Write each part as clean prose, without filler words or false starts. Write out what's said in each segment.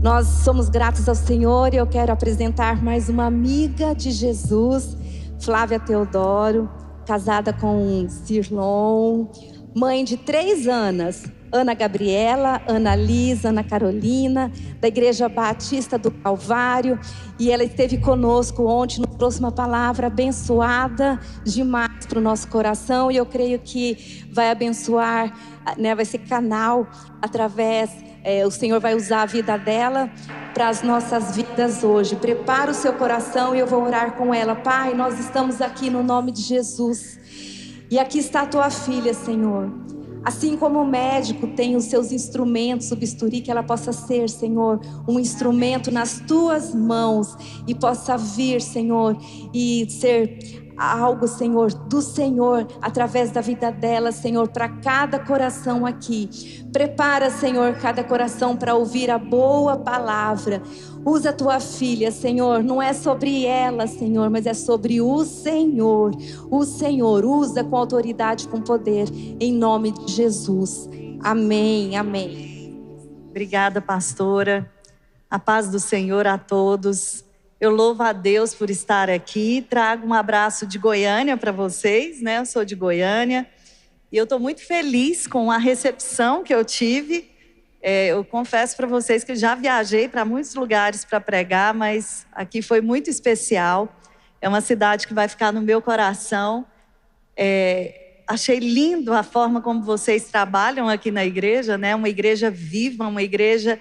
Nós somos gratos ao Senhor e eu quero apresentar mais uma amiga de Jesus, Flávia Teodoro, casada com Cirlon, mãe de 3 Anas, Ana Gabriela, Ana Lisa, Ana Carolina, da Igreja Batista do Calvário. E ela esteve conosco ontem, nos trouxe uma palavra abençoada demais para o nosso coração. E eu creio que vai abençoar, né, vai ser canal através... o Senhor vai usar a vida dela para as nossas vidas hoje. Prepara o seu coração e eu vou orar com ela. Pai, nós estamos aqui no nome de Jesus. E aqui está a tua filha, Senhor. Assim como o médico tem os seus instrumentos, o bisturi, que ela possa ser, Senhor, um instrumento nas tuas mãos. E possa vir, Senhor, e ser algo, Senhor, do Senhor, através da vida dela, Senhor, para cada coração aqui. Prepara, Senhor, cada coração para ouvir a boa palavra. Usa a tua filha, Senhor, não é sobre ela, Senhor, mas é sobre o Senhor. O Senhor usa com autoridade, com poder, em nome de Jesus. Amém, amém. Obrigada, pastora. A paz do Senhor a todos. Eu louvo a Deus por estar aqui. Trago um abraço de Goiânia para vocês, né? Eu sou de Goiânia. E eu estou muito feliz com a recepção que eu tive. Eu confesso para vocês que eu já viajei para muitos lugares para pregar, mas aqui foi muito especial. É uma cidade que vai ficar no meu coração. Achei lindo a forma como vocês trabalham aqui na igreja, né? Uma igreja viva, uma igreja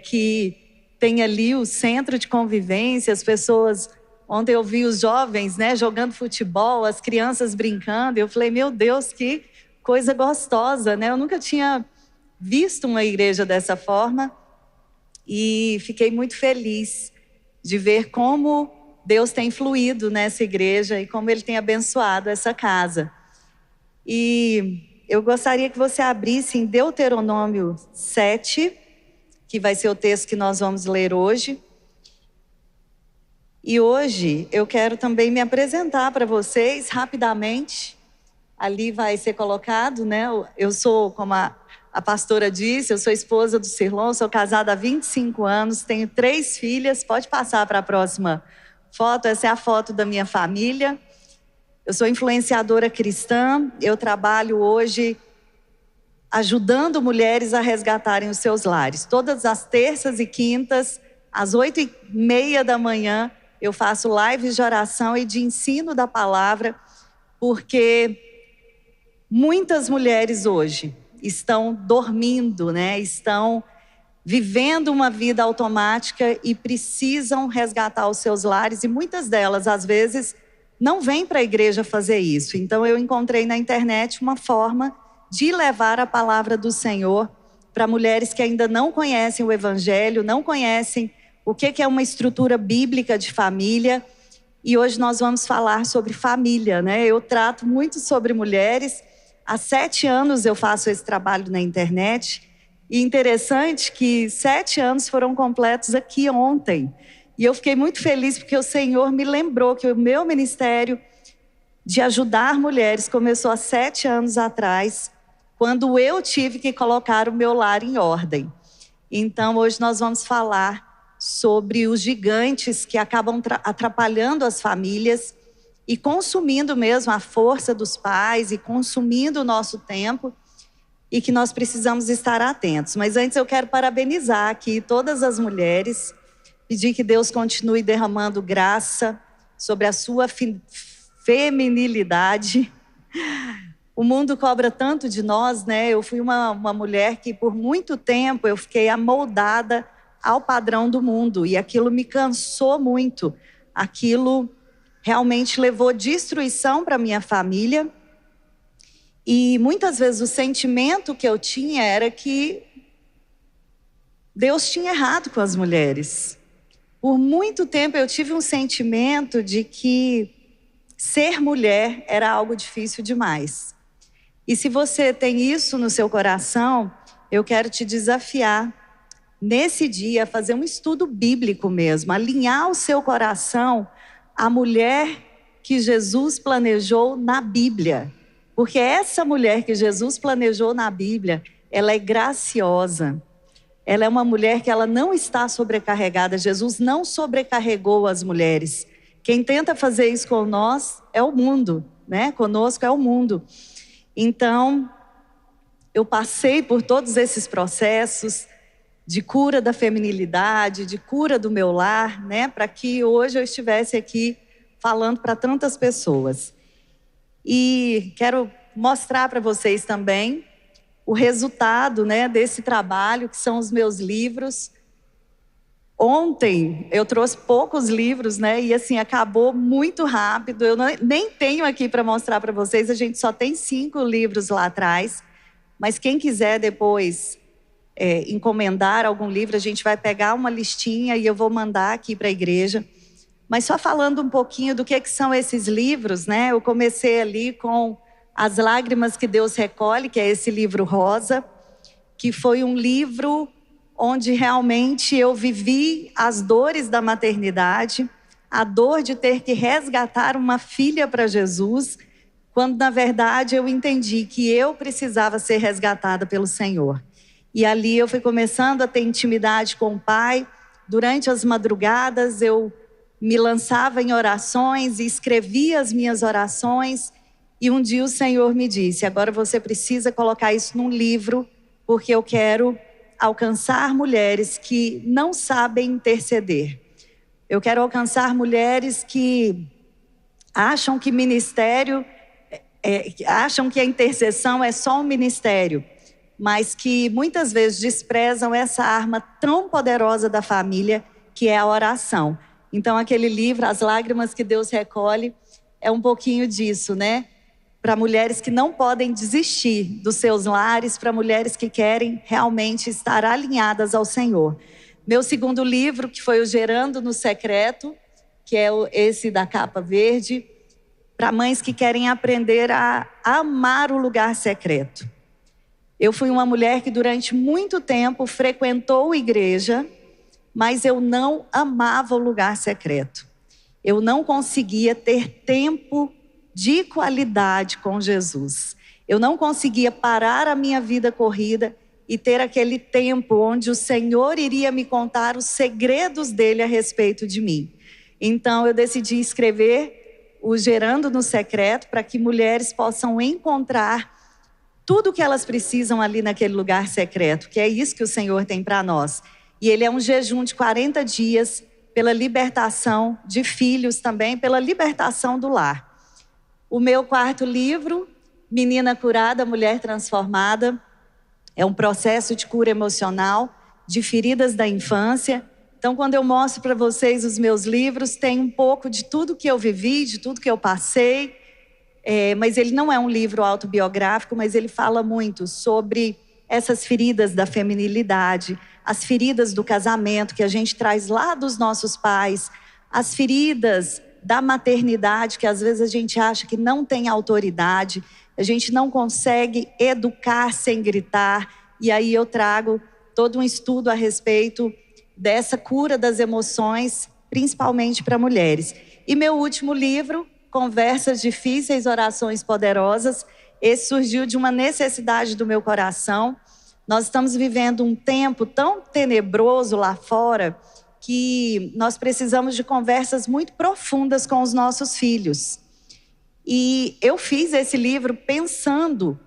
que tem ali o centro de convivência, as pessoas... Ontem eu vi os jovens, né, jogando futebol, as crianças brincando, e eu falei, meu Deus, que coisa gostosa, né? Eu nunca tinha visto uma igreja dessa forma e fiquei muito feliz de ver como Deus tem fluído nessa igreja e como Ele tem abençoado essa casa. E eu gostaria que você abrisse em Deuteronômio 7, que vai ser o texto que nós vamos ler hoje. E hoje eu quero também me apresentar para vocês rapidamente. Ali vai ser colocado, né? Eu sou, como a pastora disse, eu sou esposa do Cirlon, sou casada há 25 anos, tenho 3 filhas. Pode passar para a próxima foto, essa é a foto da minha família. Eu sou influenciadora cristã, eu trabalho hoje ajudando mulheres a resgatarem os seus lares. Todas as terças e quintas, às 8h30 da manhã, eu faço lives de oração e de ensino da palavra, porque muitas mulheres hoje estão dormindo, né? Estão vivendo uma vida automática e precisam resgatar os seus lares, e muitas delas, às vezes, não vêm para a igreja fazer isso. Então eu encontrei na internet uma forma de levar a palavra do Senhor para mulheres que ainda não conhecem o Evangelho, não conhecem o que é uma estrutura bíblica de família. E hoje nós vamos falar sobre família, né? Eu trato muito sobre mulheres. Há 7 anos eu faço esse trabalho na internet. E interessante que 7 anos foram completos aqui ontem. E eu fiquei muito feliz porque o Senhor me lembrou que o meu ministério de ajudar mulheres começou há 7 anos atrás, quando eu tive que colocar o meu lar em ordem. Então hoje nós vamos falar sobre os gigantes que acabam atrapalhando as famílias e consumindo mesmo a força dos pais e consumindo o nosso tempo, e que nós precisamos estar atentos. Mas antes eu quero parabenizar aqui todas as mulheres, pedir que Deus continue derramando graça sobre a sua feminilidade. O mundo cobra tanto de nós, né? Eu fui uma mulher que por muito tempo eu fiquei amoldada ao padrão do mundo, e aquilo me cansou muito. Aquilo realmente levou destruição para minha família, e muitas vezes o sentimento que eu tinha era que Deus tinha errado com as mulheres. Por muito tempo eu tive um sentimento de que ser mulher era algo difícil demais. E se você tem isso no seu coração, eu quero te desafiar nesse dia, fazer um estudo bíblico mesmo, alinhar o seu coração à mulher que Jesus planejou na Bíblia. Porque essa mulher que Jesus planejou na Bíblia, ela é graciosa, ela é uma mulher que ela não está sobrecarregada. Jesus não sobrecarregou as mulheres. Quem tenta fazer isso com nós é o mundo, né? Conosco é o mundo. Então, eu passei por todos esses processos de cura da feminilidade, de cura do meu lar, né? Para que hoje eu estivesse aqui falando para tantas pessoas. E quero mostrar para vocês também o resultado, né, desse trabalho, que são os meus livros. Ontem eu trouxe poucos livros, né, e assim, acabou muito rápido. Eu nem tenho aqui para mostrar para vocês, a gente só tem 5 livros lá atrás. Mas quem quiser depois encomendar algum livro, a gente vai pegar uma listinha e eu vou mandar aqui para a igreja. Mas só falando um pouquinho do que são esses livros, né? Eu comecei ali com As Lágrimas que Deus Recolhe, que é esse livro rosa, que foi um livro onde realmente eu vivi as dores da maternidade, a dor de ter que resgatar uma filha para Jesus, quando na verdade eu entendi que eu precisava ser resgatada pelo Senhor. E ali eu fui começando a ter intimidade com o Pai. Durante as madrugadas eu me lançava em orações e escrevia as minhas orações. E um dia o Senhor me disse: agora você precisa colocar isso num livro, porque eu quero alcançar mulheres que não sabem interceder. Eu quero alcançar mulheres que acham que ministério, acham que a intercessão é só um ministério, mas que muitas vezes desprezam essa arma tão poderosa da família, que é a oração. Então, aquele livro, As Lágrimas que Deus Recolhe, é um pouquinho disso, né? Para mulheres que não podem desistir dos seus lares, para mulheres que querem realmente estar alinhadas ao Senhor. Meu segundo livro, que foi o Gerando no Secreto, que é esse da capa verde, para mães que querem aprender a amar o lugar secreto. Eu fui uma mulher que durante muito tempo frequentou a igreja, mas eu não amava o lugar secreto. Eu não conseguia ter tempo de qualidade com Jesus. Eu não conseguia parar a minha vida corrida e ter aquele tempo onde o Senhor iria me contar os segredos dele a respeito de mim. Então eu decidi escrever o Gerando no Secreto, para que mulheres possam encontrar tudo o que elas precisam ali naquele lugar secreto, que é isso que o Senhor tem para nós. E ele é um jejum de 40 dias pela libertação de filhos também, pela libertação do lar. O meu quarto livro, Menina Curada, Mulher Transformada, é um processo de cura emocional, de feridas da infância. Então, quando eu mostro para vocês os meus livros, tem um pouco de tudo que eu vivi, de tudo que eu passei. Mas ele não é um livro autobiográfico, mas ele fala muito sobre essas feridas da feminilidade, as feridas do casamento que a gente traz lá dos nossos pais, as feridas da maternidade, que às vezes a gente acha que não tem autoridade, a gente não consegue educar sem gritar. E aí eu trago todo um estudo a respeito dessa cura das emoções, principalmente para mulheres. E meu último livro, Conversas Difíceis, Orações Poderosas, esse surgiu de uma necessidade do meu coração. Nós estamos vivendo um tempo tão tenebroso lá fora que nós precisamos de conversas muito profundas com os nossos filhos. E eu fiz esse livro pensando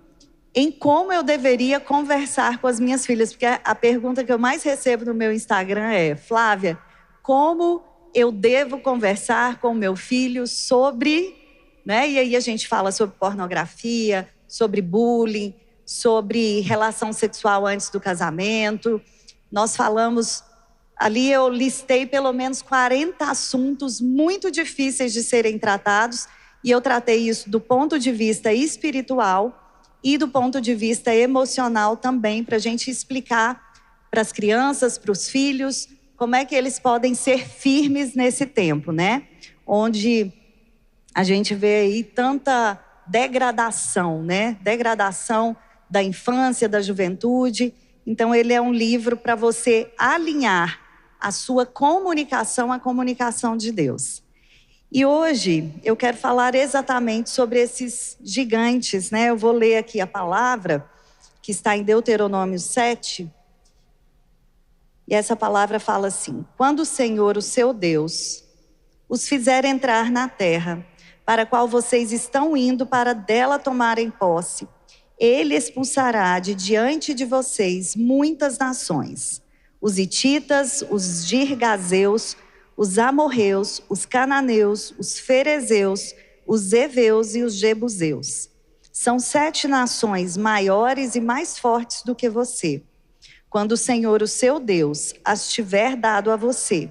em como eu deveria conversar com as minhas filhas, porque a pergunta que eu mais recebo no meu Instagram é: Flávia, como eu devo conversar com o meu filho sobre, né? E aí a gente fala sobre pornografia, sobre bullying, sobre relação sexual antes do casamento. Nós falamos, ali eu listei pelo menos 40 assuntos muito difíceis de serem tratados, e eu tratei isso do ponto de vista espiritual e do ponto de vista emocional também, para a gente explicar para as crianças, para os filhos, como é que eles podem ser firmes nesse tempo, né? Onde a gente vê aí tanta degradação, né? Degradação da infância, da juventude. Então ele é um livro para você alinhar a sua comunicação à comunicação de Deus. E hoje eu quero falar exatamente sobre esses gigantes, né? Eu vou ler aqui a palavra que está em Deuteronômio 7. E essa palavra fala assim: quando o Senhor, o seu Deus, os fizer entrar na terra, para a qual vocês estão indo para dela tomarem posse, Ele expulsará de diante de vocês muitas nações: os hititas, os girgazeus, os amorreus, os cananeus, os ferezeus, os heveus e os jebuseus. São 7 nações maiores e mais fortes do que você. Quando o Senhor, o seu Deus, as tiver dado a você,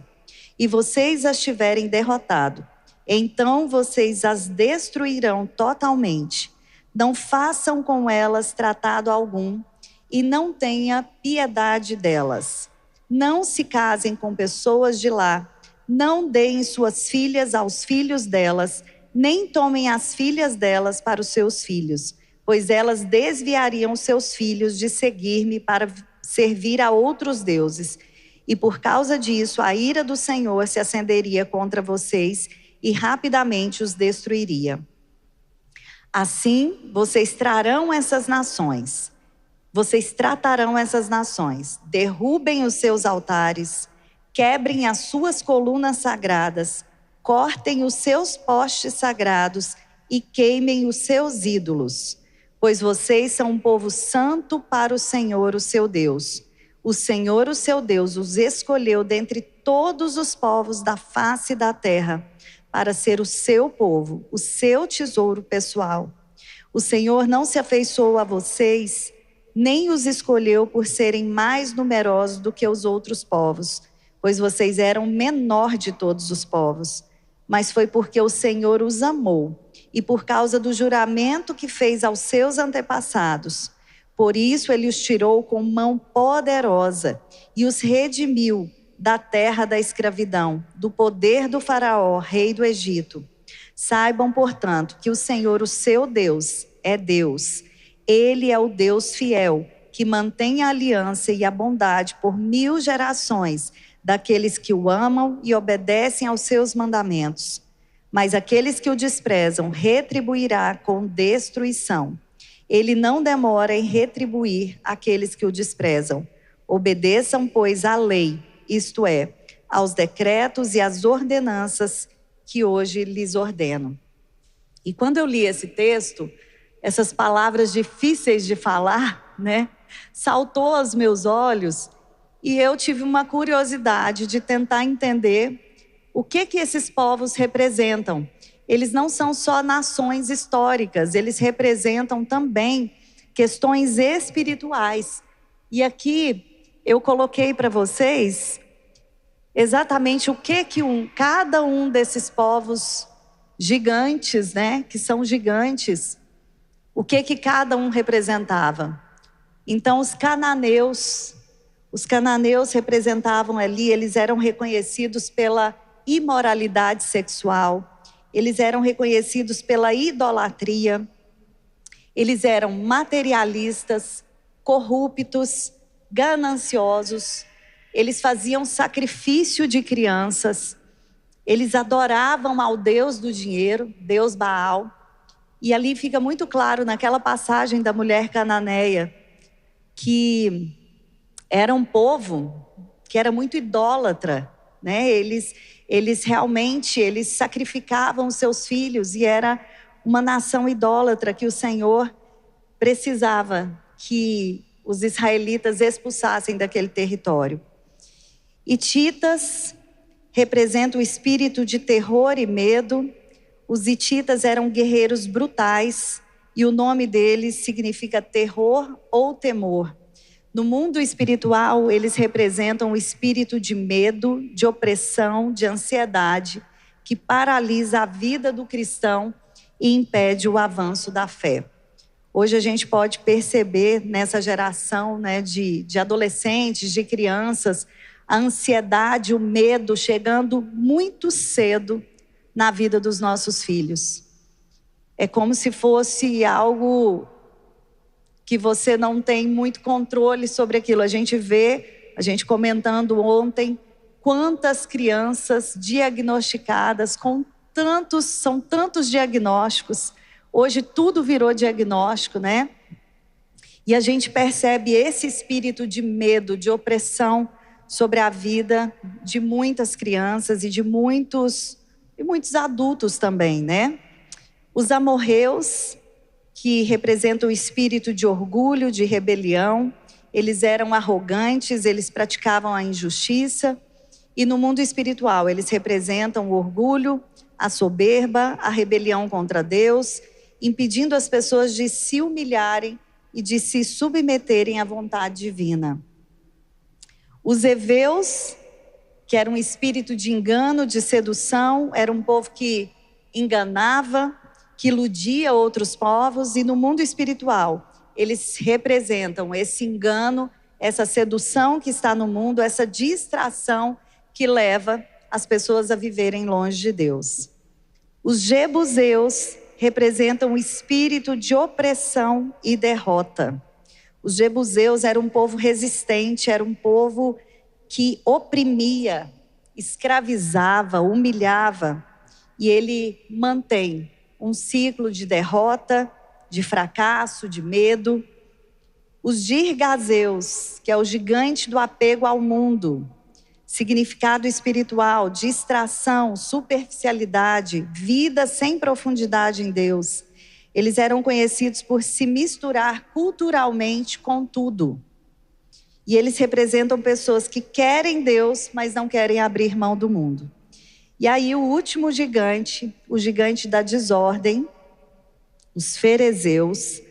e vocês as tiverem derrotado, então vocês as destruirão totalmente. Não façam com elas tratado algum, e não tenha piedade delas. Não se casem com pessoas de lá, não deem suas filhas aos filhos delas, nem tomem as filhas delas para os seus filhos, pois elas desviariam seus filhos de seguir-me para servir a outros deuses. E por causa disso, a ira do Senhor se acenderia contra vocês e rapidamente os destruiria. Assim, vocês tratarão essas nações, derrubem os seus altares, quebrem as suas colunas sagradas, cortem os seus postes sagrados e queimem os seus ídolos, pois vocês são um povo santo para o Senhor, o seu Deus. O Senhor, o seu Deus, os escolheu dentre todos os povos da face da terra para ser o seu povo, o seu tesouro pessoal. O Senhor não se afeiçoou a vocês, nem os escolheu por serem mais numerosos do que os outros povos, pois vocês eram o menor de todos os povos. Mas foi porque o Senhor os amou e por causa do juramento que fez aos seus antepassados. Por isso ele os tirou com mão poderosa e os redimiu da terra da escravidão, do poder do faraó, rei do Egito. Saibam, portanto, que o Senhor, o seu Deus, é Deus. Ele é o Deus fiel, que mantém a aliança e a bondade por 1000 gerações daqueles que o amam e obedecem aos seus mandamentos. Mas aqueles que o desprezam, retribuirá com destruição. Ele não demora em retribuir aqueles que o desprezam. Obedeçam, pois, à lei, isto é, aos decretos e às ordenanças que hoje lhes ordeno. E quando eu li esse texto, essas palavras difíceis de falar, saltou aos meus olhos e eu tive uma curiosidade de tentar entender o que esses povos representam. Eles não são só nações históricas, eles representam também questões espirituais. E aqui eu coloquei para vocês exatamente o que cada um desses povos gigantes, que são gigantes, o que cada um representava. Então, os cananeus representavam ali, eles eram reconhecidos pela imoralidade sexual, eles eram reconhecidos pela idolatria, eles eram materialistas, corruptos, gananciosos, eles faziam sacrifício de crianças, eles adoravam ao Deus do dinheiro, Deus Baal. E ali fica muito claro naquela passagem da mulher cananeia que era um povo que era muito idólatra, Eles realmente sacrificavam seus filhos e era uma nação idólatra que o Senhor precisava que os israelitas expulsassem daquele território. Hititas representam o espírito de terror e medo. Os hititas eram guerreiros brutais e o nome deles significa terror ou temor. No mundo espiritual, eles representam o espírito de medo, de opressão, de ansiedade, que paralisa a vida do cristão e impede o avanço da fé. Hoje a gente pode perceber nessa geração de adolescentes, de crianças, a ansiedade, o medo chegando muito cedo na vida dos nossos filhos. É como se fosse algo que você não tem muito controle sobre aquilo. A gente comentando ontem, quantas crianças diagnosticadas são tantos diagnósticos. Hoje tudo virou diagnóstico, E a gente percebe esse espírito de medo, de opressão sobre a vida de muitas crianças e de muitos adultos também, né? Os amorreus, que representam o espírito de orgulho, de rebelião, eles eram arrogantes, eles praticavam a injustiça. E no mundo espiritual, eles representam o orgulho, a soberba, a rebelião contra Deus, impedindo as pessoas de se humilharem e de se submeterem à vontade divina. Os heveus, que era um espírito de engano, de sedução, era um povo que enganava, que iludia outros povos, e no mundo espiritual, eles representam esse engano, essa sedução que está no mundo, essa distração que leva as pessoas a viverem longe de Deus. Os jebuseus representam o espírito de opressão e derrota. Os jebuseus eram um povo resistente, era um povo que oprimia, escravizava, humilhava, e ele mantém um ciclo de derrota, de fracasso, de medo. Os girgazeus, que é o gigante do apego ao mundo, significado espiritual, distração, superficialidade, vida sem profundidade em Deus. Eles eram conhecidos por se misturar culturalmente com tudo. E eles representam pessoas que querem Deus, mas não querem abrir mão do mundo. E aí o último gigante, o gigante da desordem, os ferezeus,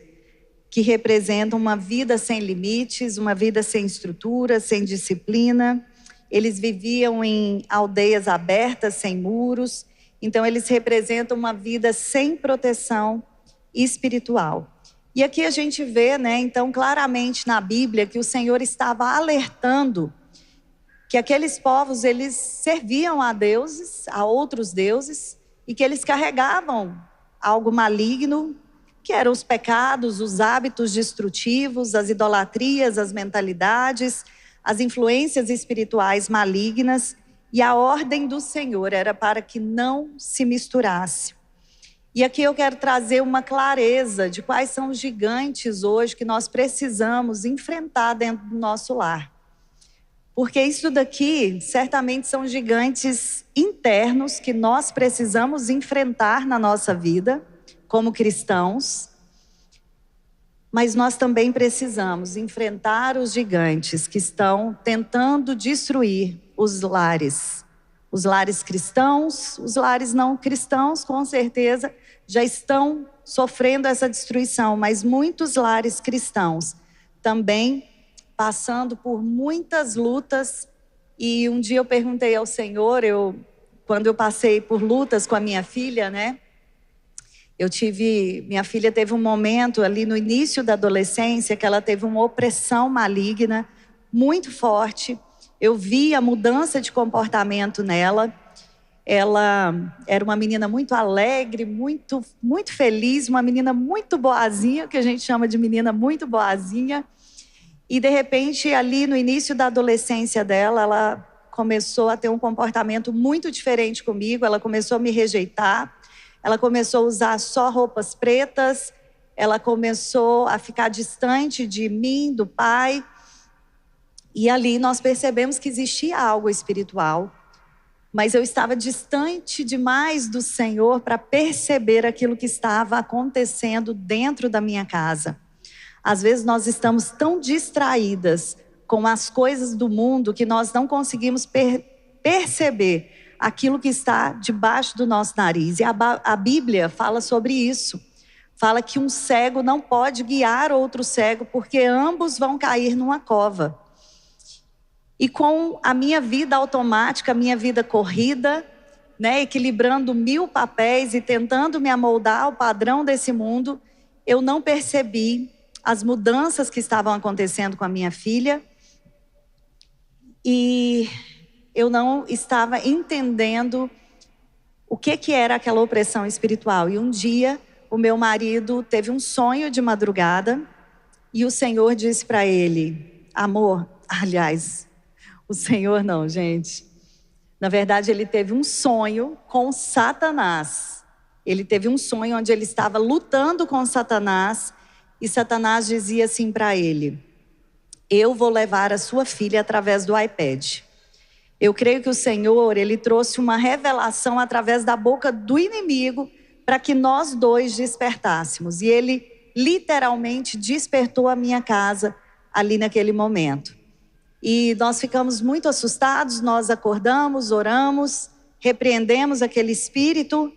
que representam uma vida sem limites, uma vida sem estrutura, sem disciplina. Eles viviam em aldeias abertas, sem muros. Então eles representam uma vida sem proteção espiritual. E aqui a gente vê, né, então claramente na Bíblia que o Senhor estava alertando que aqueles povos, eles serviam a deuses, a outros deuses, e que eles carregavam algo maligno, que eram os pecados, os hábitos destrutivos, as idolatrias, as mentalidades, as influências espirituais malignas, e a ordem do Senhor era para que não se misturasse. E aqui eu quero trazer uma clareza de quais são os gigantes hoje que nós precisamos enfrentar dentro do nosso lar. Porque isso daqui certamente são gigantes internos que nós precisamos enfrentar na nossa vida como cristãos, mas nós também precisamos enfrentar os gigantes que estão tentando destruir os lares cristãos, os lares não cristãos, com certeza, já estão sofrendo essa destruição, mas muitos lares cristãos também passando por muitas lutas. E um dia eu perguntei ao Senhor, quando eu passei por lutas com a minha filha, né? Minha filha teve um momento ali no início da adolescência que ela teve uma opressão maligna muito forte. Eu vi a mudança de comportamento nela. Ela era uma menina muito alegre, muito, muito feliz, uma menina muito boazinha, que a gente chama de menina muito boazinha. E de repente, ali no início da adolescência dela, ela começou a ter um comportamento muito diferente comigo, ela começou a me rejeitar, ela começou a usar só roupas pretas, ela começou a ficar distante de mim, do pai. E ali nós percebemos que existia algo espiritual, mas eu estava distante demais do Senhor para perceber aquilo que estava acontecendo dentro da minha casa. Às vezes nós estamos tão distraídas com as coisas do mundo que nós não conseguimos perceber aquilo que está debaixo do nosso nariz. E a Bíblia fala sobre isso. Fala que um cego não pode guiar outro cego, porque ambos vão cair numa cova. E com a minha vida automática, a minha vida corrida, né, equilibrando 1000 papéis e tentando me amoldar ao padrão desse mundo, eu não percebi as mudanças que estavam acontecendo com a minha filha. E eu não estava entendendo o que era aquela opressão espiritual. E um dia, o meu marido teve um sonho de madrugada e o Senhor disse para ele, o Senhor não, gente. Na verdade, ele teve um sonho com Satanás. Ele teve um sonho onde ele estava lutando com Satanás e Satanás dizia assim para ele: eu vou levar a sua filha através do iPad. Eu creio que o Senhor, Ele trouxe uma revelação através da boca do inimigo para que nós dois despertássemos. E Ele literalmente despertou a minha casa ali naquele momento. E nós ficamos muito assustados, nós acordamos, oramos, repreendemos aquele espírito.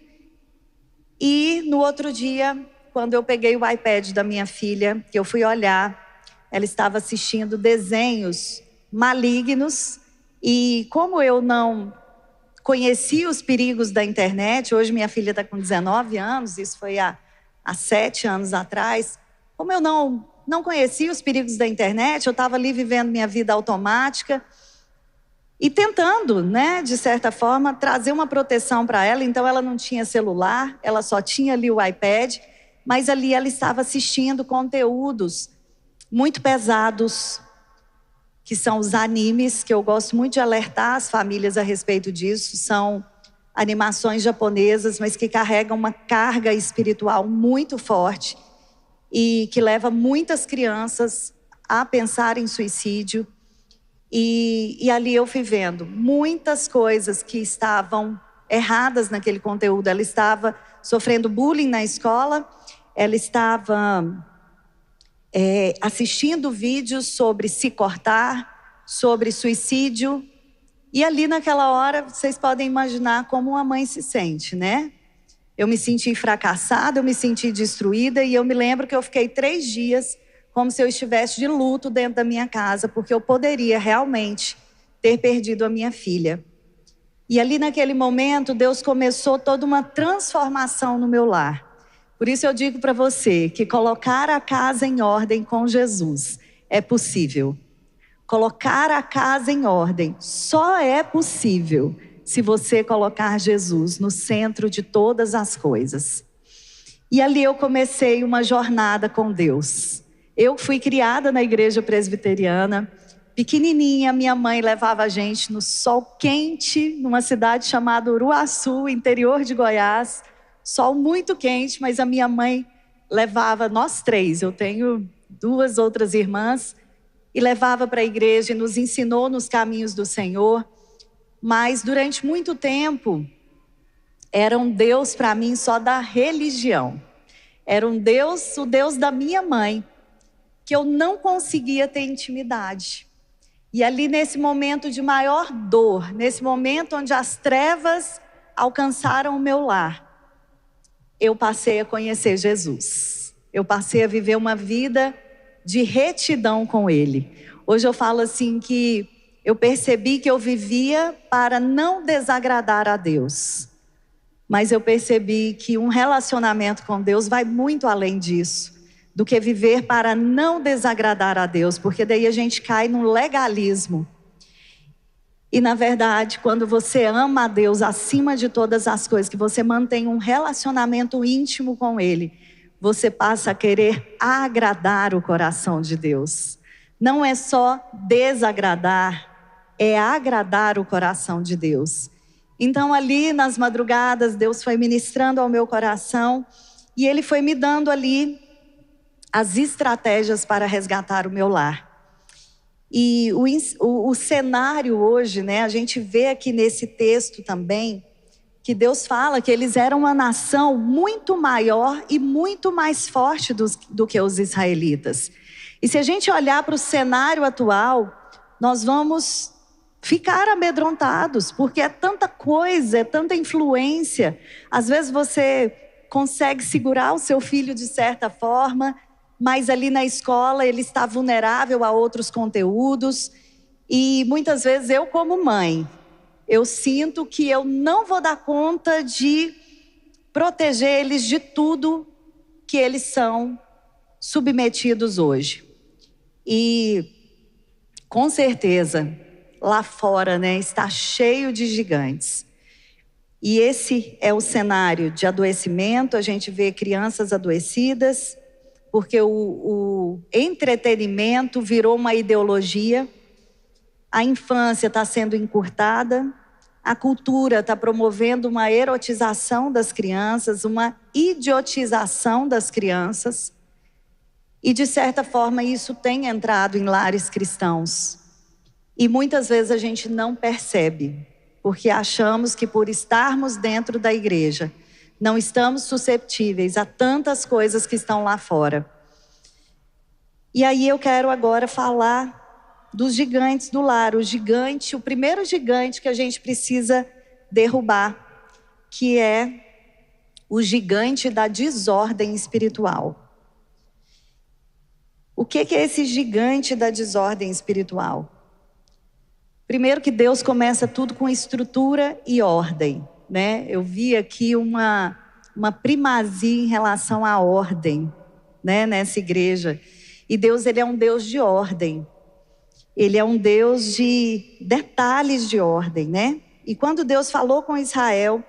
E no outro dia, quando eu peguei o iPad da minha filha, que eu fui olhar, ela estava assistindo desenhos malignos. E como eu não conhecia os perigos da internet, hoje minha filha está com 19 anos, isso foi há 7 anos atrás. Como eu não conhecia os perigos da internet, eu estava ali vivendo minha vida automática e tentando, né, de certa forma, trazer uma proteção para ela. Então ela não tinha celular, ela só tinha ali o iPad, mas ali ela estava assistindo conteúdos muito pesados, que são os animes, que eu gosto muito de alertar as famílias a respeito disso. São animações japonesas, mas que carregam uma carga espiritual muito forte e que leva muitas crianças a pensar em suicídio. E ali eu fui vendo muitas coisas que estavam erradas naquele conteúdo. Ela estava sofrendo bullying na escola, ela estava assistindo vídeos sobre se cortar, sobre suicídio. E ali naquela hora, vocês podem imaginar como uma mãe se sente, né? Eu me senti fracassada, eu me senti destruída, e eu me lembro que eu fiquei 3 dias como se eu estivesse de luto dentro da minha casa, porque eu poderia realmente ter perdido a minha filha. E ali naquele momento, Deus começou toda uma transformação no meu lar. Por isso eu digo para você que colocar a casa em ordem com Jesus é possível. Colocar a casa em ordem só é possível se você colocar Jesus no centro de todas as coisas. E ali eu comecei uma jornada com Deus. Eu fui criada na igreja presbiteriana, pequenininha. Minha mãe levava a gente no sol quente, numa cidade chamada Uruaçu, interior de Goiás. Sol muito quente, mas a minha mãe levava nós 3. Eu tenho 2 outras irmãs. E levava para a igreja e nos ensinou nos caminhos do Senhor. Mas durante muito tempo, era um Deus para mim só da religião. Era um Deus, o Deus da minha mãe, que eu não conseguia ter intimidade. E ali nesse momento de maior dor, nesse momento onde as trevas alcançaram o meu lar, eu passei a conhecer Jesus. Eu passei a viver uma vida de retidão com Ele. Hoje eu falo assim que eu percebi que eu vivia para não desagradar a Deus. Mas eu percebi que um relacionamento com Deus vai muito além disso, do que viver para não desagradar a Deus, porque daí a gente cai num legalismo. E na verdade, quando você ama a Deus acima de todas as coisas, que você mantém um relacionamento íntimo com Ele, você passa a querer agradar o coração de Deus. Não é só desagradar, é agradar o coração de Deus. Então ali nas madrugadas, Deus foi ministrando ao meu coração e Ele foi me dando ali as estratégias para resgatar o meu lar. E o cenário hoje, né, a gente vê aqui nesse texto também, que Deus fala que eles eram uma nação muito maior e muito mais forte do que os israelitas. E se a gente olhar para o cenário atual, nós vamos ficar amedrontados, porque é tanta coisa, é tanta influência. Às vezes você consegue segurar o seu filho de certa forma, mas ali na escola ele está vulnerável a outros conteúdos. E muitas vezes eu, como mãe, eu sinto que eu não vou dar conta de proteger eles de tudo que eles são submetidos hoje. E com certeza, lá fora, né, está cheio de gigantes. E esse é o cenário de adoecimento. A gente vê crianças adoecidas, porque o entretenimento virou uma ideologia. A infância está sendo encurtada, a cultura está promovendo uma erotização das crianças, uma idiotização das crianças. E de certa forma isso tem entrado em lares cristãos. E muitas vezes a gente não percebe, porque achamos que por estarmos dentro da igreja, não estamos susceptíveis a tantas coisas que estão lá fora. E aí eu quero agora falar dos gigantes do lar. O primeiro gigante que a gente precisa derrubar, que é o gigante da desordem espiritual. O que é esse gigante da desordem espiritual? Primeiro que Deus começa tudo com estrutura e ordem, né? Eu vi aqui uma primazia em relação à ordem, né, nessa igreja. E Deus, ele é um Deus de ordem. Ele é um Deus de detalhes de ordem, né? E quando Deus falou com Israel,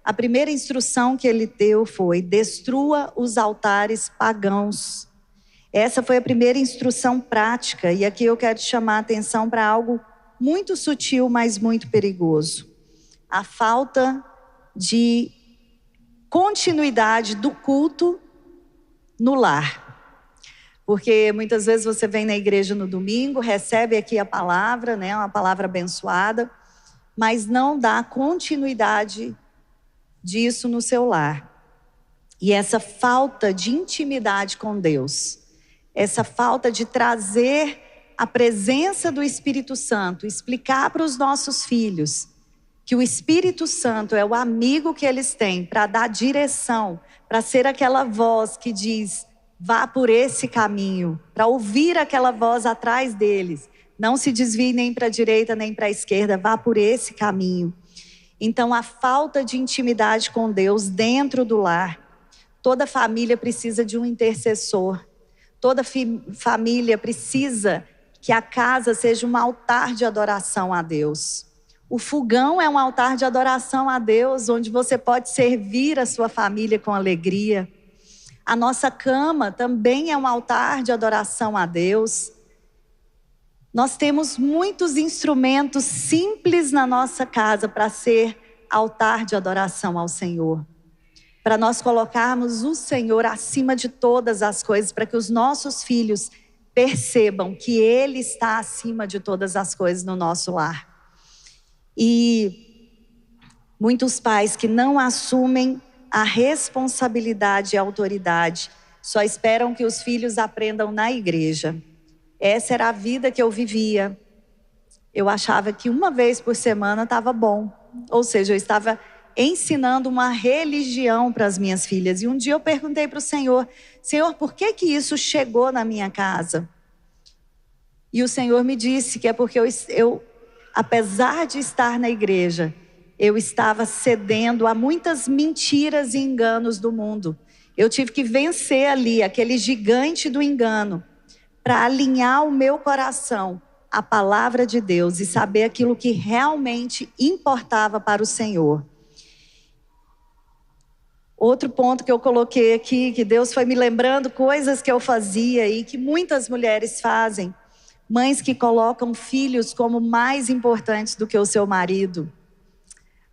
a primeira instrução que ele deu foi: destrua os altares pagãos. Essa foi a primeira instrução prática. E aqui eu quero chamar a atenção para algo muito sutil, mas muito perigoso. A falta de continuidade do culto no lar. Porque muitas vezes você vem na igreja no domingo, recebe aqui a palavra, né, uma palavra abençoada, mas não dá continuidade disso no seu lar. E essa falta de intimidade com Deus, essa falta de trazer a presença do Espírito Santo, explicar para os nossos filhos que o Espírito Santo é o amigo que eles têm para dar direção, para ser aquela voz que diz: vá por esse caminho, para ouvir aquela voz atrás deles. Não se desvie nem para a direita nem para a esquerda, vá por esse caminho. Então, a falta de intimidade com Deus dentro do lar. Toda família precisa de um intercessor. Toda família precisa que a casa seja um altar de adoração a Deus. O fogão é um altar de adoração a Deus, onde você pode servir a sua família com alegria. A nossa cama também é um altar de adoração a Deus. Nós temos muitos instrumentos simples na nossa casa para ser altar de adoração ao Senhor. Para nós colocarmos o Senhor acima de todas as coisas, para que os nossos filhos percebam que Ele está acima de todas as coisas no nosso lar. E muitos pais que não assumem a responsabilidade e a autoridade, só esperam que os filhos aprendam na igreja. Essa era a vida que eu vivia. Eu achava que uma vez por semana estava bom. Ou seja, eu estava ensinando uma religião para as minhas filhas. E um dia eu perguntei para o Senhor: Senhor, por que isso chegou na minha casa? E o Senhor me disse que é porque eu apesar de estar na igreja, eu estava cedendo a muitas mentiras e enganos do mundo. Eu tive que vencer ali aquele gigante do engano para alinhar o meu coração à palavra de Deus e saber aquilo que realmente importava para o Senhor. Outro ponto que eu coloquei aqui, que Deus foi me lembrando coisas que eu fazia e que muitas mulheres fazem. Mães que colocam filhos como mais importantes do que o seu marido.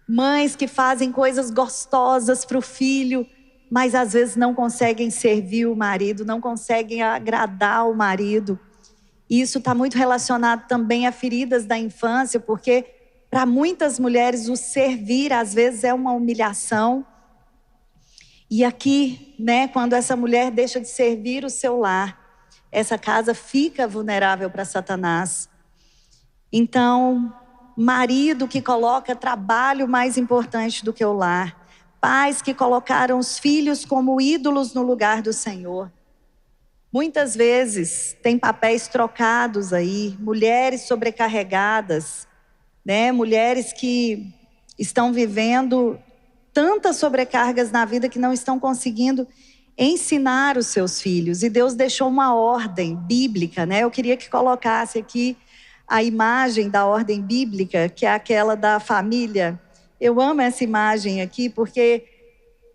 Mães que fazem coisas gostosas para o filho, mas às vezes não conseguem servir o marido, não conseguem agradar o marido. E isso está muito relacionado também a feridas da infância, porque para muitas mulheres o servir às vezes é uma humilhação. E aqui, né, quando essa mulher deixa de servir o seu lar, essa casa fica vulnerável para Satanás. Então, marido que coloca trabalho mais importante do que o lar. Pais que colocaram os filhos como ídolos no lugar do Senhor. Muitas vezes tem papéis trocados aí, mulheres sobrecarregadas, né? Mulheres que estão vivendo tantas sobrecargas na vida que não estão conseguindo ensinar os seus filhos. E Deus deixou uma ordem bíblica, né? Eu queria que colocasse aqui a imagem da ordem bíblica, que é aquela da família. Eu amo essa imagem aqui porque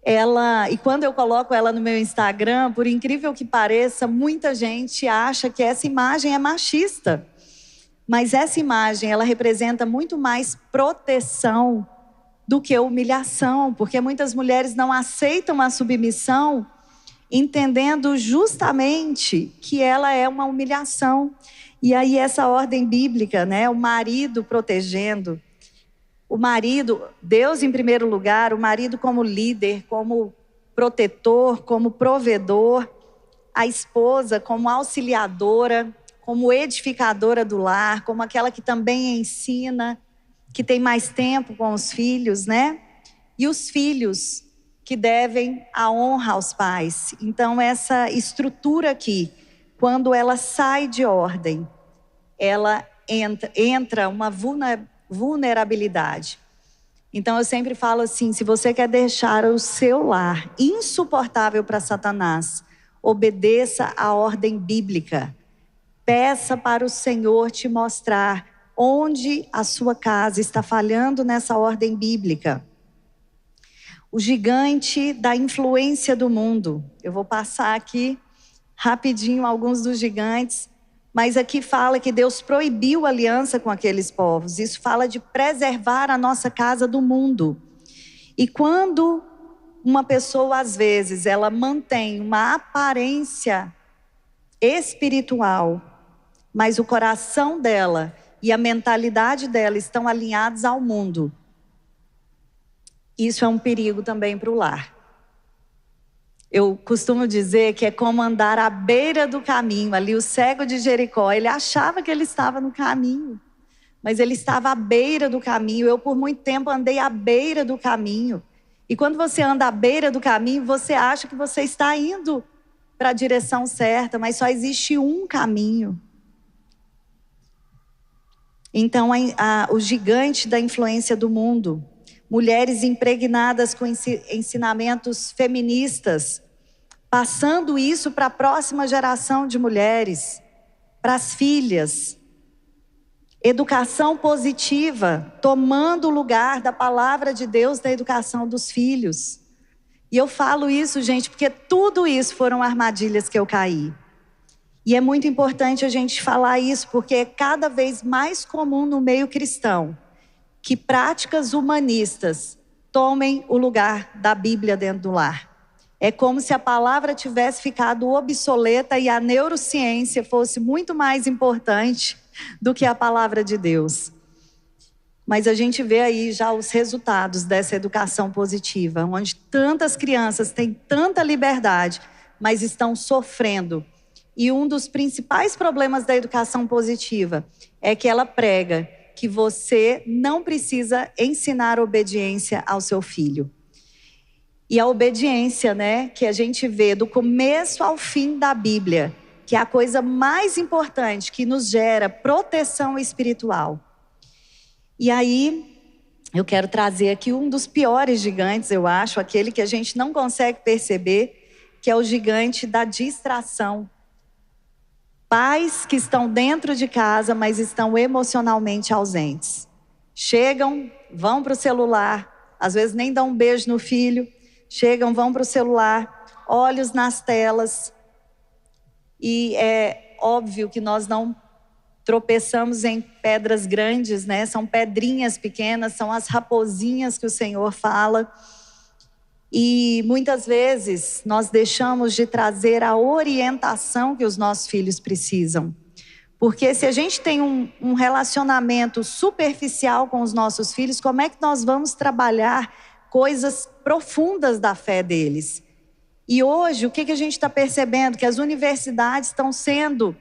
ela, e quando eu coloco ela no meu Instagram, por incrível que pareça, muita gente acha que essa imagem é machista. Mas essa imagem, ela representa muito mais proteção do que humilhação, porque muitas mulheres não aceitam a submissão, entendendo justamente que ela é uma humilhação. E aí essa ordem bíblica, né, o marido protegendo, o marido, Deus em primeiro lugar, o marido como líder, como protetor, como provedor, a esposa como auxiliadora, como edificadora do lar, como aquela que também ensina, que tem mais tempo com os filhos, né? E os filhos que devem a honra aos pais. Então essa estrutura aqui, quando ela sai de ordem, ela entra uma vulnerabilidade. Então eu sempre falo assim, se você quer deixar o seu lar insuportável para Satanás, obedeça à ordem bíblica. Peça para o Senhor te mostrar onde a sua casa está falhando nessa ordem bíblica. O gigante da influência do mundo. Eu vou passar aqui rapidinho alguns dos gigantes, mas aqui fala que Deus proibiu a aliança com aqueles povos. Isso fala de preservar a nossa casa do mundo. E quando uma pessoa, às vezes, ela mantém uma aparência espiritual, mas o coração dela e a mentalidade dela estão alinhados ao mundo, isso é um perigo também para o lar. Eu costumo dizer que é como andar à beira do caminho. Ali o cego de Jericó, ele achava que ele estava no caminho, mas ele estava à beira do caminho. Eu por muito tempo andei à beira do caminho. E quando você anda à beira do caminho, você acha que você está indo para a direção certa, mas só existe um caminho. Então o gigante da influência do mundo, mulheres impregnadas com ensinamentos feministas, passando isso para a próxima geração de mulheres, para as filhas. Educação positiva, tomando o lugar da palavra de Deus na educação dos filhos. E eu falo isso, gente, porque tudo isso foram armadilhas que eu caí. E é muito importante a gente falar isso, porque é cada vez mais comum no meio cristão que práticas humanistas tomem o lugar da Bíblia dentro do lar. É como se a palavra tivesse ficado obsoleta e a neurociência fosse muito mais importante do que a palavra de Deus. Mas a gente vê aí já os resultados dessa educação positiva, onde tantas crianças têm tanta liberdade, mas estão sofrendo. E um dos principais problemas da educação positiva é que ela prega que você não precisa ensinar obediência ao seu filho. E a obediência, né, que a gente vê do começo ao fim da Bíblia, que é a coisa mais importante que nos gera proteção espiritual. E aí, eu quero trazer aqui um dos piores gigantes, eu acho, aquele que a gente não consegue perceber, que é o gigante da distração. Pais que estão dentro de casa, mas estão emocionalmente ausentes. Chegam, vão para o celular, às vezes nem dão um beijo no filho, chegam, vão para o celular, olhos nas telas. E é óbvio que nós não tropeçamos em pedras grandes, né? São pedrinhas pequenas, são as raposinhas que o Senhor fala. E muitas vezes nós deixamos de trazer a orientação que os nossos filhos precisam. Porque se a gente tem um relacionamento superficial com os nossos filhos, como é que nós vamos trabalhar coisas profundas da fé deles? E hoje, o que a gente está percebendo? Que as universidades estão sendo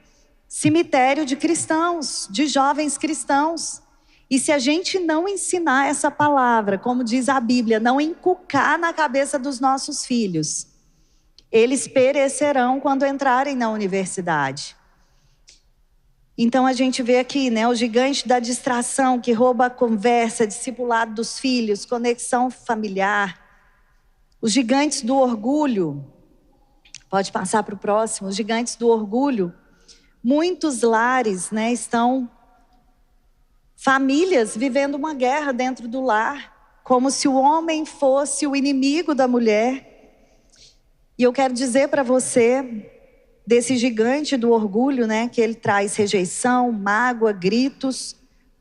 cemitério de cristãos, de jovens cristãos. E se a gente não ensinar essa palavra, como diz a Bíblia, não inculcar na cabeça dos nossos filhos, eles perecerão quando entrarem na universidade. Então a gente vê aqui, né, o gigante da distração que rouba a conversa, discipulado dos filhos, conexão familiar. Os gigantes do orgulho, pode passar para o próximo, os gigantes do orgulho. Muitos lares, né, estão famílias vivendo uma guerra dentro do lar, como se o homem fosse o inimigo da mulher. E eu quero dizer para você, desse gigante do orgulho, né, que ele traz rejeição, mágoa, gritos,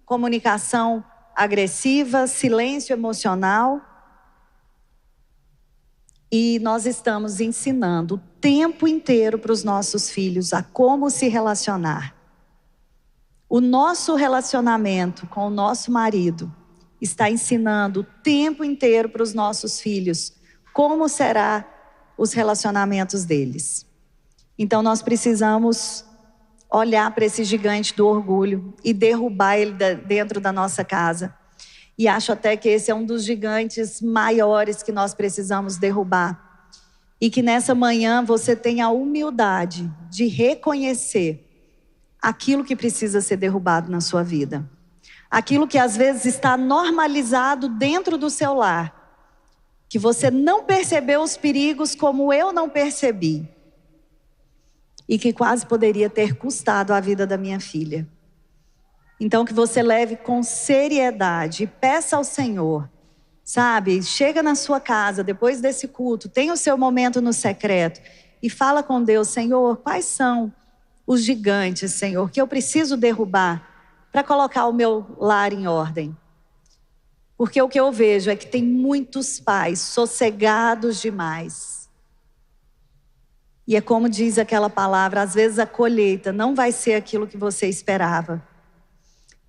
comunicação agressiva, silêncio emocional. E nós estamos ensinando o tempo inteiro para os nossos filhos a como se relacionar. O nosso relacionamento com o nosso marido está ensinando o tempo inteiro para os nossos filhos como serão os relacionamentos deles. Então nós precisamos olhar para esse gigante do orgulho e derrubar ele dentro da nossa casa. E acho até que esse é um dos gigantes maiores que nós precisamos derrubar. E que nessa manhã você tenha a humildade de reconhecer aquilo que precisa ser derrubado na sua vida. Aquilo que às vezes está normalizado dentro do seu lar. Que você não percebeu os perigos como eu não percebi. E que quase poderia ter custado a vida da minha filha. Então que você leve com seriedade e peça ao Senhor, sabe? Chega na sua casa, depois desse culto, tenha o seu momento no secreto e fala com Deus: Senhor, quais são os gigantes, Senhor, que eu preciso derrubar para colocar o meu lar em ordem? Porque o que eu vejo é que tem muitos pais sossegados demais. E é como diz aquela palavra, às vezes a colheita não vai ser aquilo que você esperava.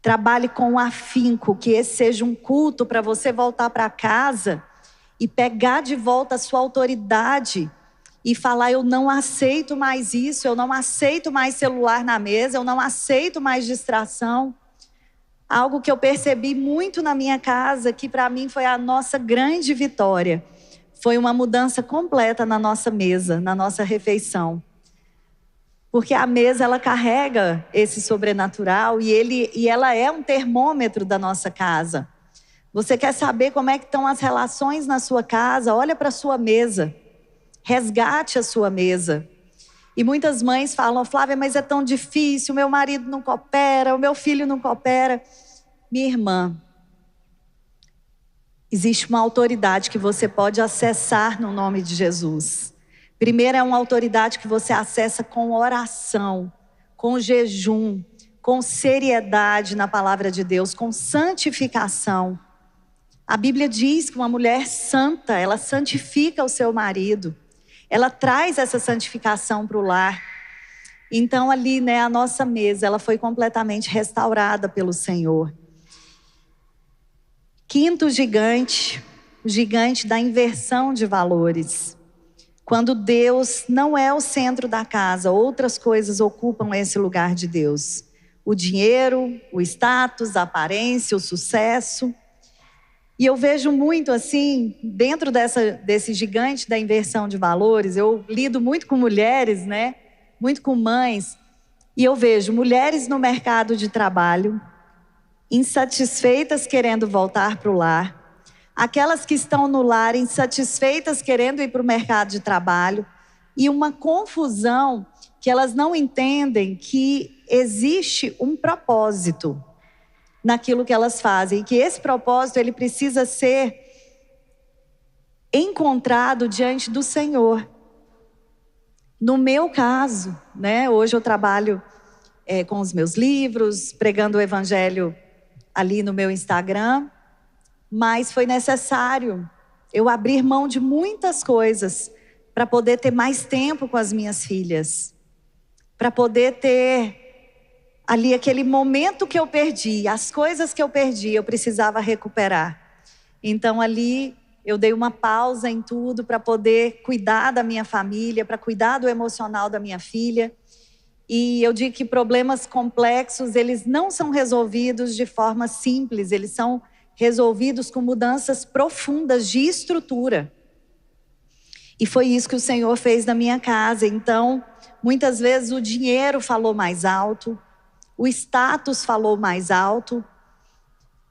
Trabalhe com afinco, que esse seja um culto para você voltar para casa e pegar de volta a sua autoridade e falar: eu não aceito mais isso, eu não aceito mais celular na mesa, eu não aceito mais distração. Algo que eu percebi muito na minha casa, que para mim foi a nossa grande vitória, foi uma mudança completa na nossa mesa, na nossa refeição. Porque a mesa, ela carrega esse sobrenatural e ela é um termômetro da nossa casa. Você quer saber como é que estão as relações na sua casa? Olha para a sua mesa. Resgate a sua mesa. E muitas mães falam: Flávia, mas é tão difícil, meu marido não coopera, o meu filho não coopera. Minha irmã, existe uma autoridade que você pode acessar no nome de Jesus. Primeiro, é uma autoridade que você acessa com oração, com jejum, com seriedade na palavra de Deus, com santificação. A Bíblia diz que uma mulher santa, ela santifica o seu marido. Ela traz essa santificação para o lar. Então ali, a nossa mesa, ela foi completamente restaurada pelo Senhor. Quinto gigante, o gigante da inversão de valores. Quando Deus não é o centro da casa, outras coisas ocupam esse lugar de Deus. O dinheiro, o status, a aparência, o sucesso. E eu vejo muito assim, dentro desse gigante da inversão de valores, eu lido muito com mulheres, muito com mães, e eu vejo mulheres no mercado de trabalho, insatisfeitas querendo voltar para o lar, aquelas que estão no lar insatisfeitas querendo ir para o mercado de trabalho, e uma confusão que elas não entendem que existe um propósito naquilo que elas fazem, e que esse propósito ele precisa ser encontrado diante do Senhor. No meu caso, hoje eu trabalho com os meus livros, pregando o evangelho ali no meu Instagram, mas foi necessário eu abrir mão de muitas coisas para poder ter mais tempo com as minhas filhas, para poder ter ali aquele momento que eu perdi, as coisas que eu perdi, eu precisava recuperar. Então ali eu dei uma pausa em tudo para poder cuidar da minha família, para cuidar do emocional da minha filha. E eu digo que problemas complexos, eles não são resolvidos de forma simples, eles são resolvidos com mudanças profundas de estrutura. E foi isso que o Senhor fez na minha casa. Então, muitas vezes o dinheiro falou mais alto, o status falou mais alto,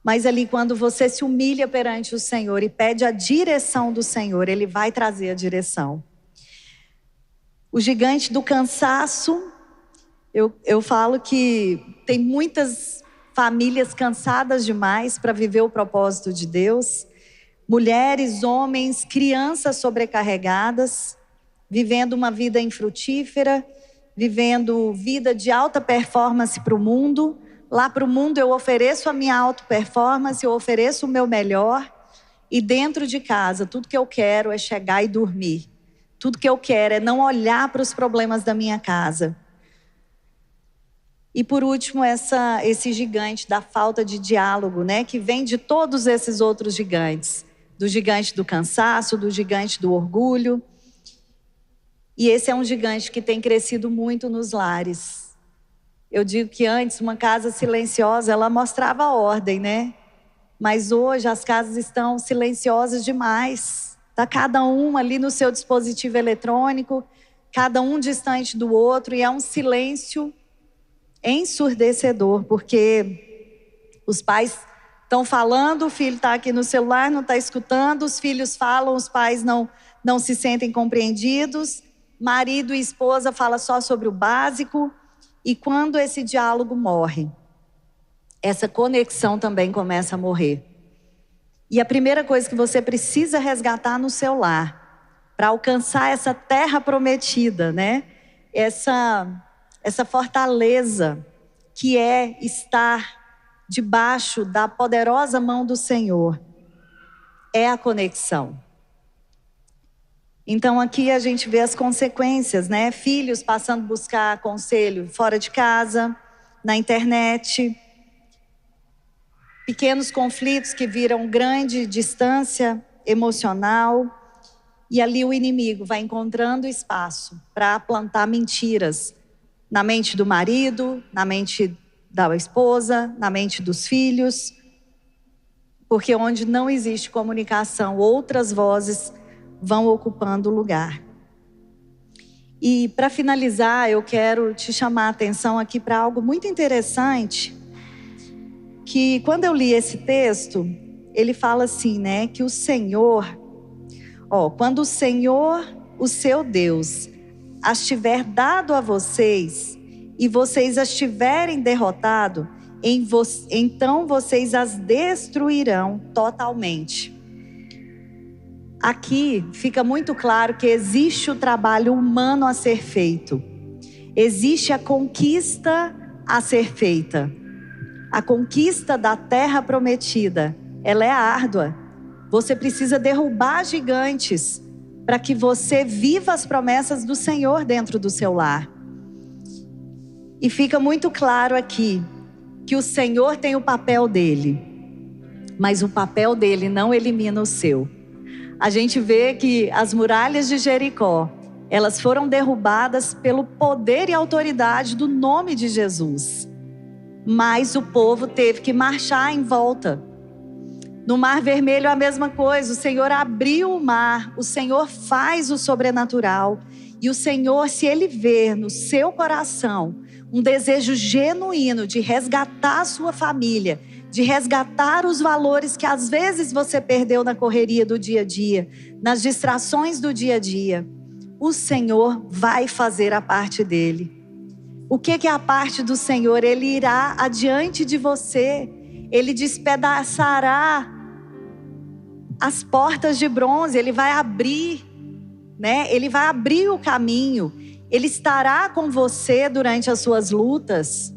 mas ali quando você se humilha perante o Senhor e pede a direção do Senhor, Ele vai trazer a direção. O gigante do cansaço, eu falo que tem muitas famílias cansadas demais para viver o propósito de Deus. Mulheres, homens, crianças sobrecarregadas, vivendo uma vida infrutífera, vivendo vida de alta performance para o mundo. Lá para o mundo eu ofereço a minha alta performance, eu ofereço o meu melhor. E dentro de casa, tudo que eu quero é chegar e dormir. Tudo que eu quero é não olhar para os problemas da minha casa. E por último, esse gigante da falta de diálogo, né? Que vem de todos esses outros gigantes. Do gigante do cansaço, do gigante do orgulho. E esse é um gigante que tem crescido muito nos lares. Eu digo que antes uma casa silenciosa, ela mostrava ordem, né? Mas hoje as casas estão silenciosas demais. Está cada um ali no seu dispositivo eletrônico, cada um distante do outro, e é um silêncio ensurdecedor, porque os pais estão falando, o filho está aqui no celular, não está escutando, os filhos falam, os pais não se sentem compreendidos, marido e esposa falam só sobre o básico, e quando esse diálogo morre, essa conexão também começa a morrer. E a primeira coisa que você precisa resgatar no seu lar, para alcançar essa terra prometida, né? Essa fortaleza que é estar debaixo da poderosa mão do Senhor, é a conexão. Então aqui a gente vê as consequências, né? Filhos passando a buscar conselho fora de casa, na internet, pequenos conflitos que viram grande distância emocional, e ali o inimigo vai encontrando espaço para plantar mentiras na mente do marido, na mente da esposa, na mente dos filhos, porque onde não existe comunicação, outras vozes vão ocupando o lugar. E para finalizar, eu quero te chamar a atenção aqui para algo muito interessante, que quando eu li esse texto, ele fala assim, né, que o Senhor, quando o Senhor, o seu Deus, as tiver dado a vocês, e vocês as tiverem derrotado, então vocês as destruirão totalmente. Aqui fica muito claro que existe o trabalho humano a ser feito. Existe a conquista a ser feita. A conquista da terra prometida, ela é árdua. Você precisa derrubar gigantes para que você viva as promessas do Senhor dentro do seu lar. E fica muito claro aqui que o Senhor tem o papel dele, mas o papel dele não elimina o seu. A gente vê que as muralhas de Jericó, elas foram derrubadas pelo poder e autoridade do nome de Jesus. Mas o povo teve que marchar em volta. No Mar Vermelho a mesma coisa, o Senhor abriu o mar, o Senhor faz o sobrenatural. E o Senhor, se Ele ver no seu coração um desejo genuíno de resgatar a sua família, de resgatar os valores que às vezes você perdeu na correria do dia a dia, nas distrações do dia a dia, o Senhor vai fazer a parte dele. O que é a parte do Senhor? Ele irá adiante de você, Ele despedaçará as portas de bronze, Ele vai abrir, né? Ele vai abrir o caminho, Ele estará com você durante as suas lutas.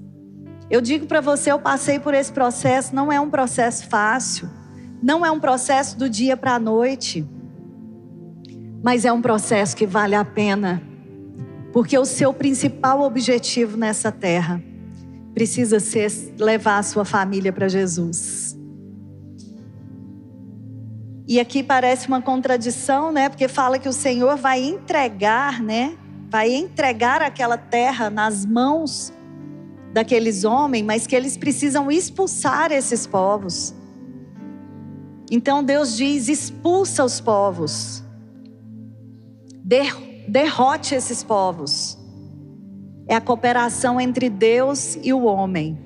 Eu digo para você, eu passei por esse processo, não é um processo fácil, não é um processo do dia para a noite, mas é um processo que vale a pena, porque o seu principal objetivo nessa terra precisa ser levar a sua família para Jesus. E aqui parece uma contradição, né? Porque fala que o Senhor vai entregar, né? Vai entregar aquela terra nas mãos daqueles homens, mas que eles precisam expulsar esses povos. Então Deus diz, expulsa os povos. Derrote esses povos. É a cooperação entre Deus e o homem.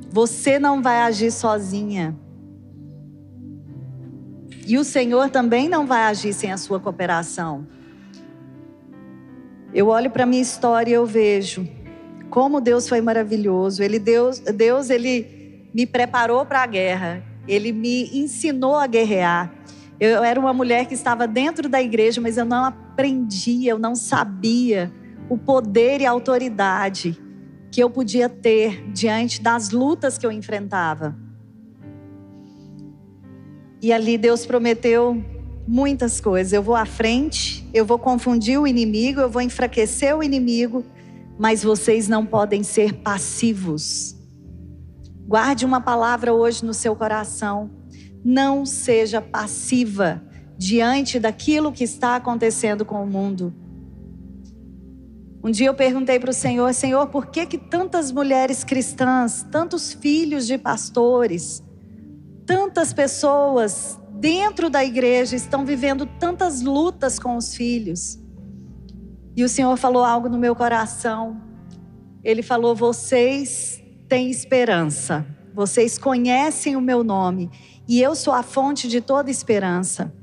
Você não vai agir sozinha. E o Senhor também não vai agir sem a sua cooperação. Eu olho para a minha história e eu vejo como Deus foi maravilhoso. Deus me preparou para a guerra. Ele me ensinou a guerrear. Eu era uma mulher que estava dentro da igreja, mas eu não aprendia, eu não sabia o poder e a autoridade que eu podia ter diante das lutas que eu enfrentava. E ali Deus prometeu muitas coisas. Eu vou à frente, eu vou confundir o inimigo, eu vou enfraquecer o inimigo, mas vocês não podem ser passivos. Guarde uma palavra hoje no seu coração. Não seja passiva diante daquilo que está acontecendo com o mundo. Um dia eu perguntei para o Senhor: Senhor, por que tantas mulheres cristãs, tantos filhos de pastores, tantas pessoas dentro da igreja estão vivendo tantas lutas com os filhos? E o Senhor falou algo no meu coração. Ele falou: vocês têm esperança, vocês conhecem o meu nome e eu sou a fonte de toda esperança.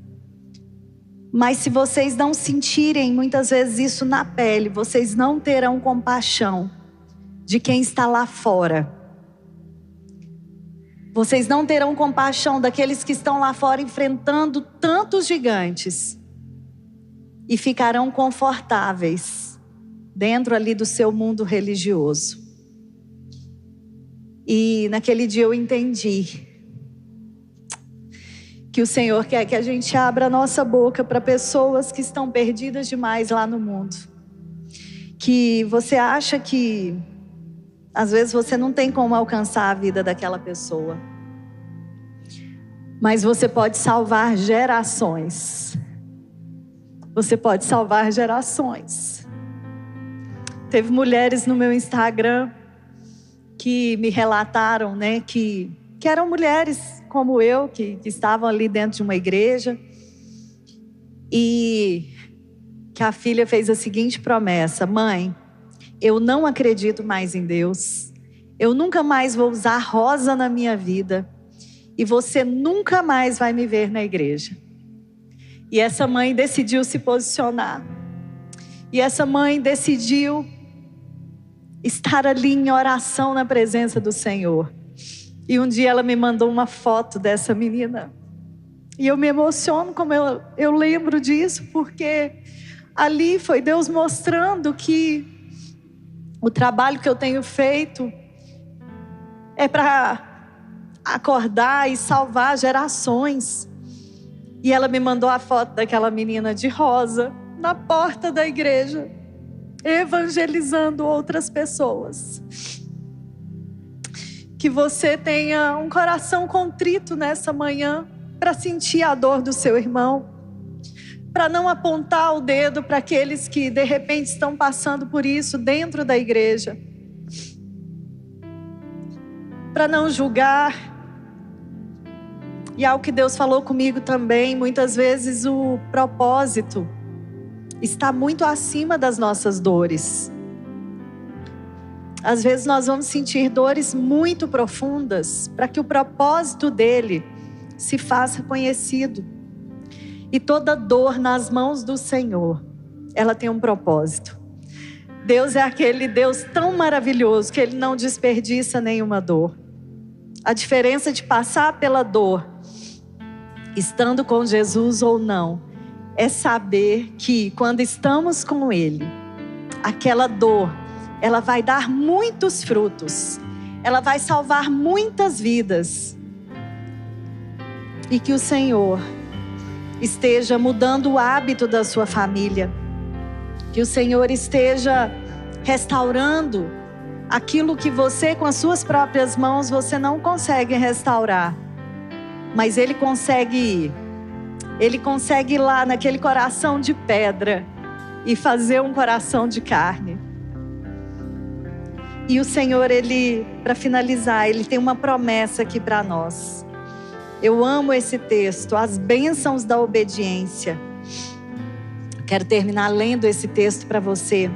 Mas se vocês não sentirem muitas vezes isso na pele, vocês não terão compaixão de quem está lá fora. Vocês não terão compaixão daqueles que estão lá fora enfrentando tantos gigantes. E ficarão confortáveis dentro ali do seu mundo religioso. E naquele dia eu entendi que o Senhor quer que a gente abra a nossa boca para pessoas que estão perdidas demais lá no mundo. Que você acha que às vezes você não tem como alcançar a vida daquela pessoa. Mas você pode salvar gerações. Você pode salvar gerações. Teve mulheres no meu Instagram que me relataram, né, que eram mulheres como eu, que estavam ali dentro de uma igreja. E que a filha fez a seguinte promessa: mãe, eu não acredito mais em Deus. Eu nunca mais vou usar rosa na minha vida. E você nunca mais vai me ver na igreja. E essa mãe decidiu se posicionar. E essa mãe decidiu estar ali em oração na presença do Senhor. E um dia ela me mandou uma foto dessa menina. E eu me emociono como eu lembro disso, porque ali foi Deus mostrando que o trabalho que eu tenho feito é para acordar e salvar gerações. E ela me mandou a foto daquela menina de rosa na porta da igreja, evangelizando outras pessoas. Que você tenha um coração contrito nessa manhã para sentir a dor do seu irmão, para não apontar o dedo para aqueles que de repente estão passando por isso dentro da igreja, para não julgar. E algo que Deus falou comigo também, muitas vezes o propósito está muito acima das nossas dores. Às vezes nós vamos sentir dores muito profundas para que o propósito dele se faça conhecido. E toda dor nas mãos do Senhor, ela tem um propósito. Deus é aquele Deus tão maravilhoso que ele não desperdiça nenhuma dor. A diferença de passar pela dor, estando com Jesus ou não, é saber que quando estamos com Ele, aquela dor, ela vai dar muitos frutos. Ela vai salvar muitas vidas. E que o Senhor esteja mudando o hábito da sua família. Que o Senhor esteja restaurando aquilo que você, com as suas próprias mãos, você não consegue restaurar. Mas Ele consegue ir lá naquele coração de pedra e fazer um coração de carne. E o Senhor, Ele, para finalizar, Ele tem uma promessa aqui para nós. Eu amo esse texto, as bênçãos da obediência. Quero terminar lendo esse texto para você.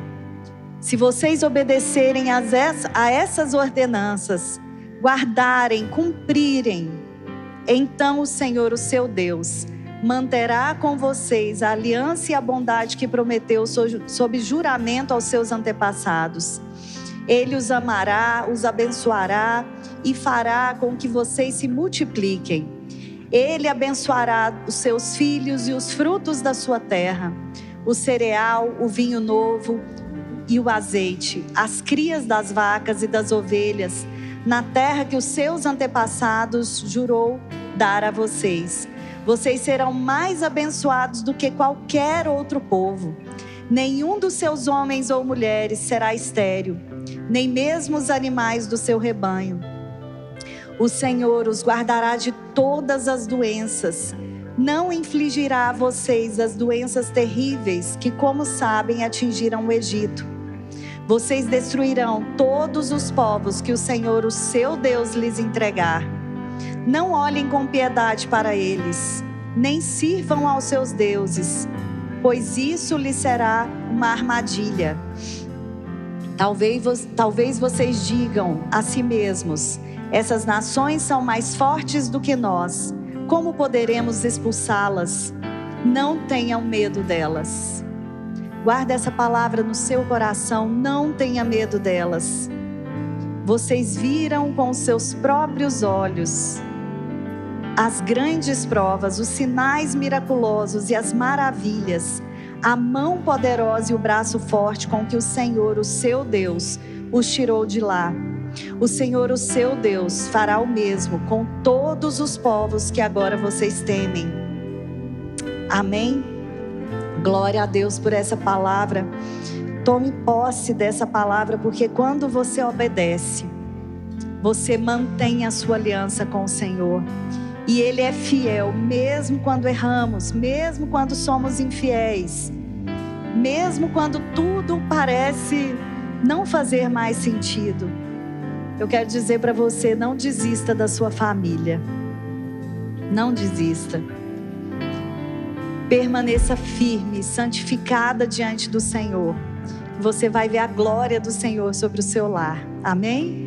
Se vocês obedecerem a essas ordenanças, guardarem, cumprirem, então o Senhor, o seu Deus, manterá com vocês a aliança e a bondade que prometeu sob juramento aos seus antepassados. Ele os amará, os abençoará e fará com que vocês se multipliquem. Ele abençoará os seus filhos e os frutos da sua terra, o cereal, o vinho novo e o azeite, as crias das vacas e das ovelhas, na terra que os seus antepassados jurou dar a vocês. Vocês serão mais abençoados do que qualquer outro povo. Nenhum dos seus homens ou mulheres será estéril, nem mesmo os animais do seu rebanho. O Senhor os guardará de todas as doenças. Não infligirá a vocês as doenças terríveis que, como sabem, atingiram o Egito. Vocês destruirão todos os povos que o Senhor, o seu Deus, lhes entregar. Não olhem com piedade para eles, nem sirvam aos seus deuses, pois isso lhes será uma armadilha. Talvez vocês digam a si mesmos: essas nações são mais fortes do que nós. Como poderemos expulsá-las? Não tenham medo delas. Guarda essa palavra no seu coração, não tenha medo delas. Vocês viram com os seus próprios olhos as grandes provas, os sinais miraculosos e as maravilhas, a mão poderosa e o braço forte com que o Senhor, o seu Deus, os tirou de lá. O Senhor, o seu Deus, fará o mesmo com todos os povos que agora vocês temem. Amém? Glória a Deus por essa palavra. Tome posse dessa palavra, porque quando você obedece, você mantém a sua aliança com o Senhor. E Ele é fiel, mesmo quando erramos, mesmo quando somos infiéis, mesmo quando tudo parece não fazer mais sentido. Eu quero dizer para você: não desista da sua família. Não desista. Permaneça firme, santificada diante do Senhor. Você vai ver a glória do Senhor sobre o seu lar. Amém?